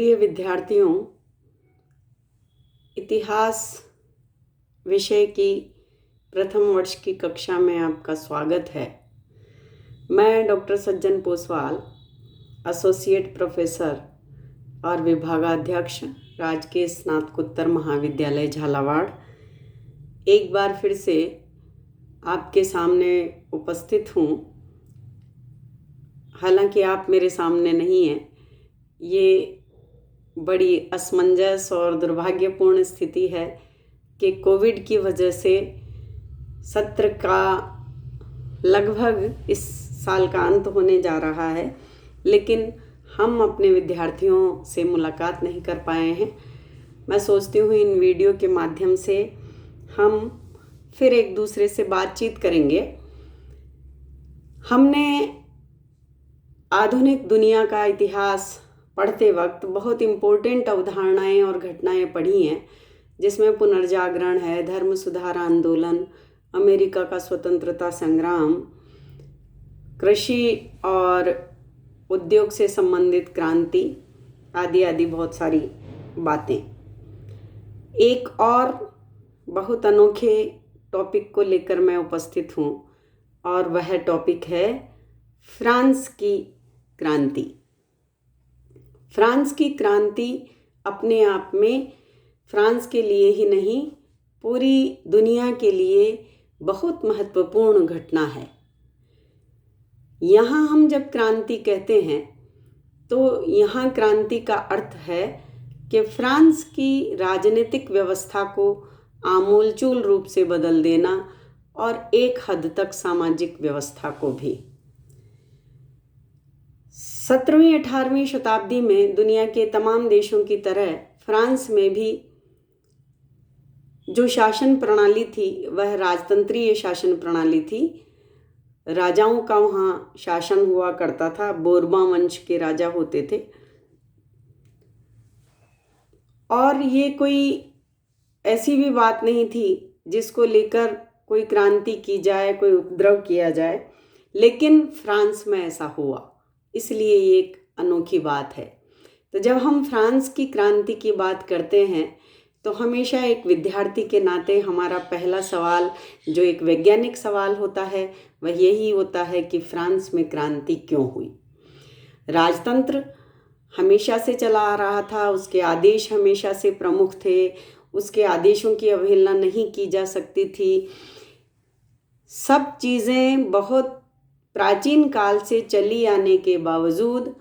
प्रिय विद्यार्थियों, इतिहास विषय की प्रथम वर्ष की कक्षा में आपका स्वागत है। मैं डॉक्टर सज्जन पोसवाल, एसोसिएट प्रोफेसर और विभागाध्यक्ष, राजकीय स्नातकोत्तर महाविद्यालय झालावाड़, एक बार फिर से आपके सामने उपस्थित हूँ। हालांकि आप मेरे सामने नहीं हैं, ये बड़ी असमंजस और दुर्भाग्यपूर्ण स्थिति है कि कोविड की वजह से सत्र का लगभग इस साल का अंत होने जा रहा है, लेकिन हम अपने विद्यार्थियों से मुलाकात नहीं कर पाए हैं। मैं सोचती हूँ इन वीडियो के माध्यम से हम फिर एक दूसरे से बातचीत करेंगे। हमने आधुनिक दुनिया का इतिहास पढ़ते वक्त बहुत इम्पोर्टेंट अवधारणाएं और घटनाएं पढ़ी हैं, जिसमें पुनर्जागरण है, धर्म सुधार आंदोलन, अमेरिका का स्वतंत्रता संग्राम, कृषि और उद्योग से संबंधित क्रांति आदि आदि बहुत सारी बातें। एक और बहुत अनोखे टॉपिक को लेकर मैं उपस्थित हूँ और वह टॉपिक है फ्रांस की क्रांति। फ्रांस की क्रांति अपने आप में फ्रांस के लिए ही नहीं, पूरी दुनिया के लिए बहुत महत्वपूर्ण घटना है। यहाँ हम जब क्रांति कहते हैं तो यहाँ क्रांति का अर्थ है कि फ्रांस की राजनीतिक व्यवस्था को आमूलचूल रूप से बदल देना और एक हद तक सामाजिक व्यवस्था को भी। 17वीं 18वीं शताब्दी में दुनिया के तमाम देशों की तरह फ्रांस में भी जो शासन प्रणाली थी वह राजतंत्रीय शासन प्रणाली थी। राजाओं का वहाँ शासन हुआ करता था, बोर्बा वंश के राजा होते थे और ये कोई ऐसी भी बात नहीं थी जिसको लेकर कोई क्रांति की जाए, कोई उपद्रव किया जाए, लेकिन फ्रांस में ऐसा हुआ, इसलिए ये एक अनोखी बात है। तो जब हम फ्रांस की क्रांति की बात करते हैं तो हमेशा एक विद्यार्थी के नाते हमारा पहला सवाल, जो एक वैज्ञानिक सवाल होता है, वह यही होता है कि फ्रांस में क्रांति क्यों हुई। राजतंत्र हमेशा से चला आ रहा था, उसके आदेश हमेशा से प्रमुख थे, उसके आदेशों की अवहेलना नहीं की जा सकती थी। सब चीज़ें बहुत प्राचीन काल से चली आने के बावजूद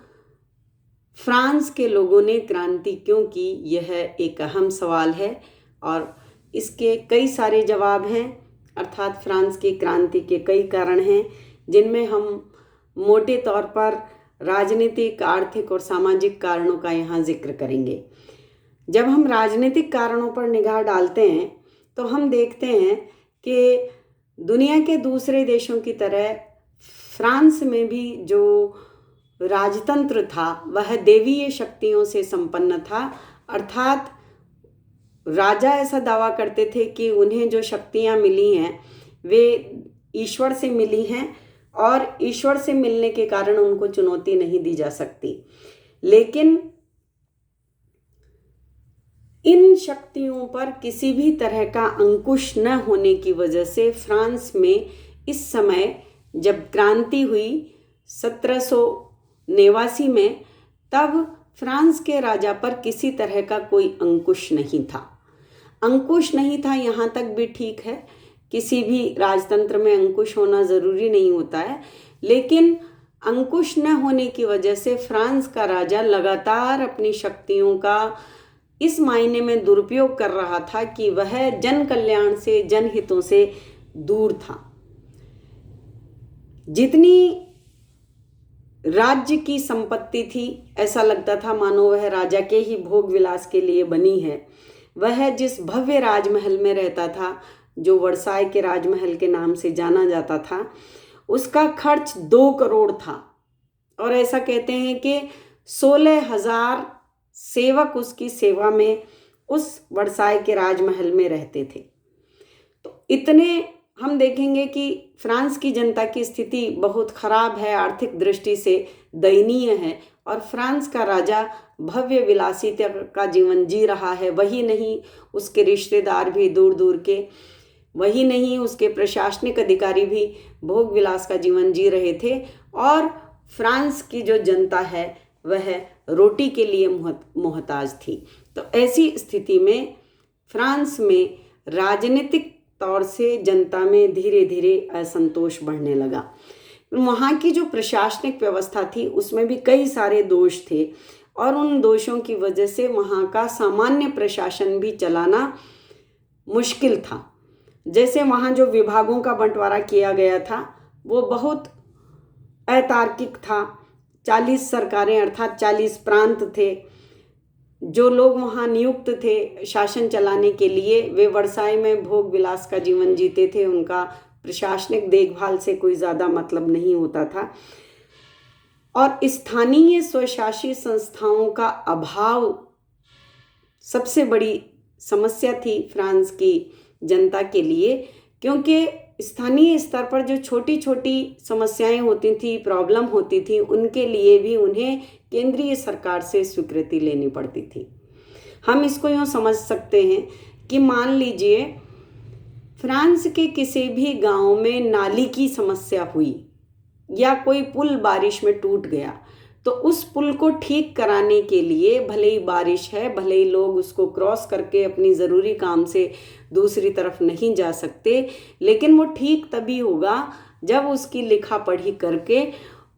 फ्रांस के लोगों ने क्रांति क्यों की, यह एक अहम सवाल है और इसके कई सारे जवाब हैं। अर्थात फ्रांस की क्रांति के कई कारण हैं, जिनमें हम मोटे तौर पर राजनीतिक, आर्थिक और सामाजिक कारणों का यहाँ जिक्र करेंगे। जब हम राजनीतिक कारणों पर निगाह डालते हैं तो हम देखते हैं कि दुनिया के दूसरे देशों की तरह फ्रांस में भी जो राजतंत्र था वह देवीय शक्तियों से संपन्न था। अर्थात राजा ऐसा दावा करते थे कि उन्हें जो शक्तियाँ मिली हैं वे ईश्वर से मिली हैं और ईश्वर से मिलने के कारण उनको चुनौती नहीं दी जा सकती। लेकिन इन शक्तियों पर किसी भी तरह का अंकुश न होने की वजह से फ्रांस में इस समय जब क्रांति हुई 1789 में, तब फ्रांस के राजा पर किसी तरह का कोई अंकुश नहीं था। अंकुश नहीं था यहाँ तक भी ठीक है, किसी भी राजतंत्र में अंकुश होना ज़रूरी नहीं होता है, लेकिन अंकुश न होने की वजह से फ्रांस का राजा लगातार अपनी शक्तियों का इस मायने में दुरुपयोग कर रहा था कि वह जन कल्याण से, जनहितों से दूर था। जितनी राज्य की संपत्ति थी, ऐसा लगता था मानो वह राजा के ही भोग विलास के लिए बनी है। वह जिस भव्य राजमहल में रहता था, जो वर्साय के राजमहल के नाम से जाना जाता था, उसका खर्च 2 करोड़ था और ऐसा कहते हैं कि 16,000 सेवक उसकी सेवा में उस वर्साय के राजमहल में रहते थे। तो इतने हम देखेंगे कि फ्रांस की जनता की स्थिति बहुत ख़राब है, आर्थिक दृष्टि से दयनीय है और फ्रांस का राजा भव्य विलासिता का जीवन जी रहा है। वही नहीं, उसके रिश्तेदार भी दूर दूर के, वही नहीं, उसके प्रशासनिक अधिकारी भी भोग विलास का जीवन जी रहे थे। और फ्रांस की जो जनता है वह रोटी के लिए मोहताज थी। तो ऐसी स्थिति में फ्रांस में राजनीतिक तौर से जनता में धीरे धीरे असंतोष बढ़ने लगा। वहाँ की जो प्रशासनिक व्यवस्था थी उसमें भी कई सारे दोष थे और उन दोषों की वजह से वहाँ का सामान्य प्रशासन भी चलाना मुश्किल था। जैसे वहाँ जो विभागों का बंटवारा किया गया था वो बहुत अतार्किक था। 40 सरकारें अर्थात 40 प्रांत थे। जो लोग वहाँ नियुक्त थे शासन चलाने के लिए वे वर्साई में भोग विलास का जीवन जीते थे। उनका प्रशासनिक देखभाल से कोई ज़्यादा मतलब नहीं होता था और स्थानीय स्वशासी संस्थाओं का अभाव सबसे बड़ी समस्या थी फ्रांस की जनता के लिए, क्योंकि स्थानीय स्तर पर जो छोटी छोटी समस्याएं होती थी, प्रॉब्लम होती थी, उनके लिए भी उन्हें केंद्रीय सरकार से स्वीकृति लेनी पड़ती थी। हम इसको यूँ समझ सकते हैं कि मान लीजिए फ्रांस के किसी भी गांव में नाली की समस्या हुई या कोई पुल बारिश में टूट गया, तो उस पुल को ठीक कराने के लिए भले ही बारिश है, भले ही लोग उसको क्रॉस करके अपनी ज़रूरी काम से दूसरी तरफ नहीं जा सकते, लेकिन वो ठीक तभी होगा जब उसकी लिखा पढ़ी करके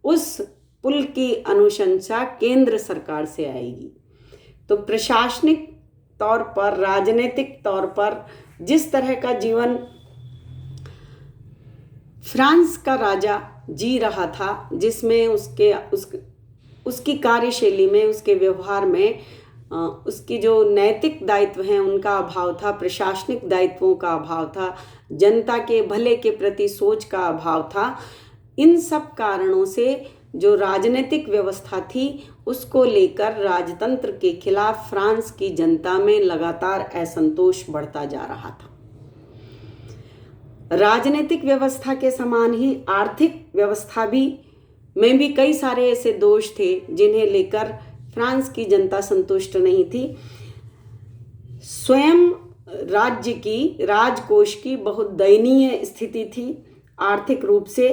उस पुल की अनुशंसा केंद्र सरकार से आएगी। तो प्रशासनिक तौर पर, राजनीतिक तौर पर जिस तरह का जीवन फ्रांस का राजा जी रहा था, जिसमें उसकी कार्यशैली में, उसके व्यवहार में उसकी जो नैतिक दायित्व हैं उनका अभाव था, प्रशासनिक दायित्वों का अभाव था, जनता के भले के प्रति सोच का अभाव था। इन सब कारणों से जो राजनीतिक व्यवस्था थी उसको लेकर राजतंत्र के खिलाफ फ्रांस की जनता में लगातार असंतोष बढ़ता जा रहा था। राजनीतिक व्यवस्था के समान ही आर्थिक व्यवस्था में भी कई सारे ऐसे दोष थे जिन्हें लेकर फ्रांस की जनता संतुष्ट नहीं थी। स्वयं राज्य की, राजकोष की बहुत दयनीय स्थिति थी आर्थिक रूप से।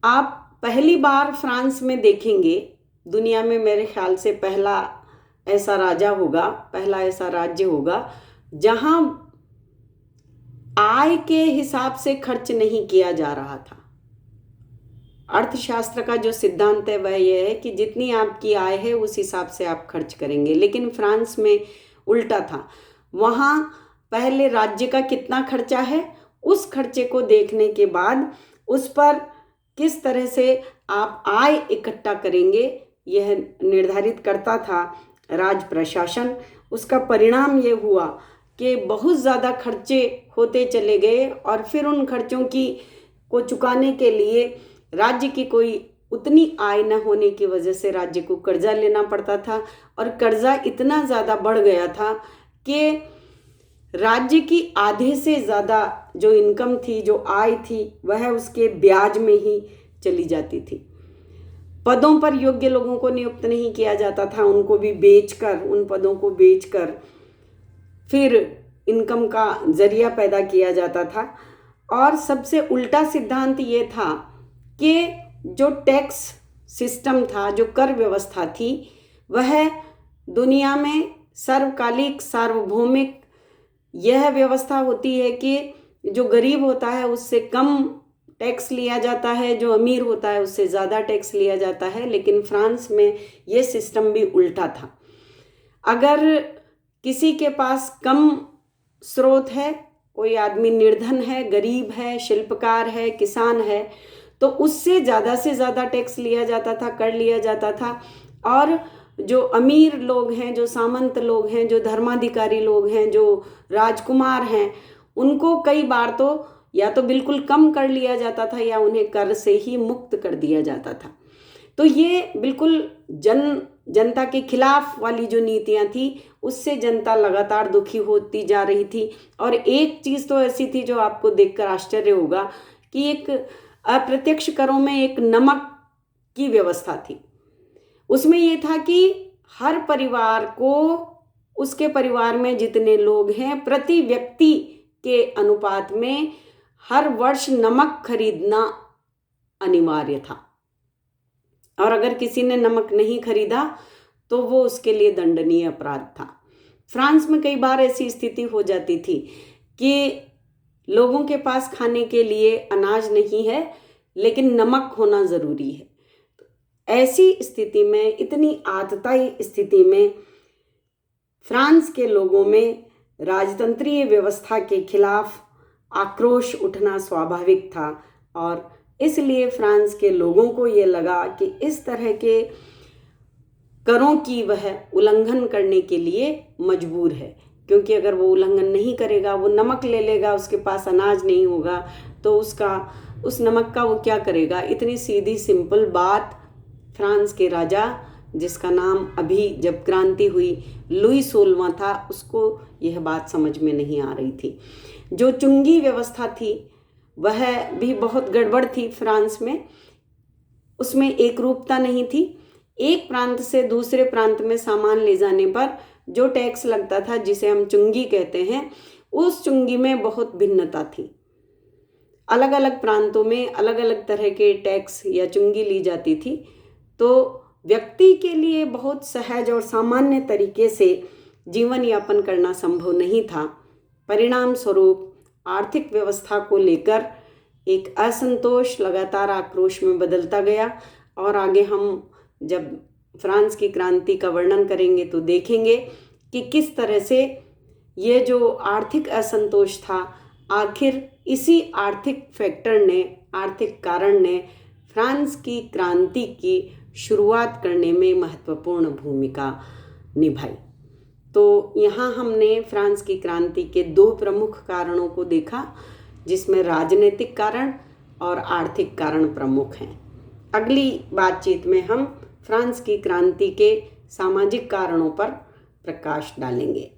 आप पहली बार फ्रांस में देखेंगे, दुनिया में मेरे ख्याल से पहला ऐसा राजा होगा, पहला ऐसा राज्य होगा जहां आय के हिसाब से खर्च नहीं किया जा रहा था। अर्थशास्त्र का जो सिद्धांत है वह यह है कि जितनी आपकी आय है उस हिसाब से आप खर्च करेंगे, लेकिन फ्रांस में उल्टा था। वहाँ पहले राज्य का कितना खर्चा है उस खर्चे को देखने के बाद उस पर किस तरह से आप आय इकट्ठा करेंगे यह निर्धारित करता था राज प्रशासन। उसका परिणाम ये हुआ कि बहुत ज़्यादा खर्चे होते चले गए और फिर उन खर्चों को चुकाने के लिए राज्य की कोई उतनी आय न होने की वजह से राज्य को कर्जा लेना पड़ता था और कर्जा इतना ज़्यादा बढ़ गया था कि राज्य की आधे से ज़्यादा जो इनकम थी, जो आय थी, वह उसके ब्याज में ही चली जाती थी। पदों पर योग्य लोगों को नियुक्त नहीं किया जाता था, उनको भी बेचकर, उन पदों को बेचकर फिर इनकम का जरिया पैदा किया जाता था। और सबसे उल्टा सिद्धांत ये था कि जो टैक्स सिस्टम था, जो कर व्यवस्था थी, वह दुनिया में सर्वकालिक, सार्वभौमिक यह व्यवस्था होती है कि जो गरीब होता है उससे कम टैक्स लिया जाता है, जो अमीर होता है उससे ज़्यादा टैक्स लिया जाता है। लेकिन फ्रांस में ये सिस्टम भी उल्टा था। अगर किसी के पास कम स्रोत है, कोई आदमी निर्धन है, गरीब है, शिल्पकार है, किसान है, तो उससे ज़्यादा से ज़्यादा टैक्स लिया जाता था, कर लिया जाता था। और जो अमीर लोग हैं, जो सामंत लोग हैं, जो धर्माधिकारी लोग हैं, जो राजकुमार हैं, उनको कई बार तो या तो बिल्कुल कम कर लिया जाता था या उन्हें कर से ही मुक्त कर दिया जाता था। तो ये बिल्कुल जनता के खिलाफ वाली जो नीतियां थी उससे जनता लगातार दुखी होती जा रही थी। और एक चीज़ तो ऐसी थी जो आपको देखकर आश्चर्य होगा कि एक अप्रत्यक्ष करों में एक नमक की व्यवस्था थी। उसमें ये था कि हर परिवार को उसके परिवार में जितने लोग हैं प्रति व्यक्ति के अनुपात में हर वर्ष नमक खरीदना अनिवार्य था, और अगर किसी ने नमक नहीं खरीदा तो वो उसके लिए दंडनीय अपराध था। फ्रांस में कई बार ऐसी स्थिति हो जाती थी कि लोगों के पास खाने के लिए अनाज नहीं है लेकिन नमक होना ज़रूरी है। ऐसी स्थिति में, इतनी आतताई स्थिति में फ्रांस के लोगों में राजतंत्रीय व्यवस्था के खिलाफ आक्रोश उठना स्वाभाविक था, और इसलिए फ्रांस के लोगों को ये लगा कि इस तरह के करों की वह उल्लंघन करने के लिए मजबूर है, क्योंकि अगर वो उल्लंघन नहीं करेगा, वो नमक ले लेगा, उसके पास अनाज नहीं होगा तो उस नमक का वो क्या करेगा। इतनी सीधी सिंपल बात फ्रांस के राजा, जिसका नाम अभी जब क्रांति हुई लुई 16वां था, उसको यह बात समझ में नहीं आ रही थी। जो चुंगी व्यवस्था थी वह भी बहुत गड़बड़ थी फ्रांस में। उसमें एक रूपता नहीं थी। एक प्रांत से दूसरे प्रांत में सामान ले जाने पर जो टैक्स लगता था, जिसे हम चुंगी कहते हैं, उस चुंगी में बहुत भिन्नता थी। अलग अलग प्रांतों में अलग अलग तरह के टैक्स या चुंगी ली जाती थी। तो व्यक्ति के लिए बहुत सहज और सामान्य तरीके से जीवन यापन करना संभव नहीं था। परिणाम स्वरूप आर्थिक व्यवस्था को लेकर एक असंतोष लगातार आक्रोश में बदलता गया, और आगे हम जब फ्रांस की क्रांति का वर्णन करेंगे तो देखेंगे कि किस तरह से ये जो आर्थिक असंतोष था, आखिर इसी आर्थिक कारण ने फ्रांस की क्रांति की शुरुआत करने में महत्वपूर्ण भूमिका निभाई। तो यहाँ हमने फ्रांस की क्रांति के दो प्रमुख कारणों को देखा, जिसमें राजनीतिक कारण और आर्थिक कारण प्रमुख हैं। अगली बातचीत में हम फ्रांस की क्रांति के सामाजिक कारणों पर प्रकाश डालेंगे।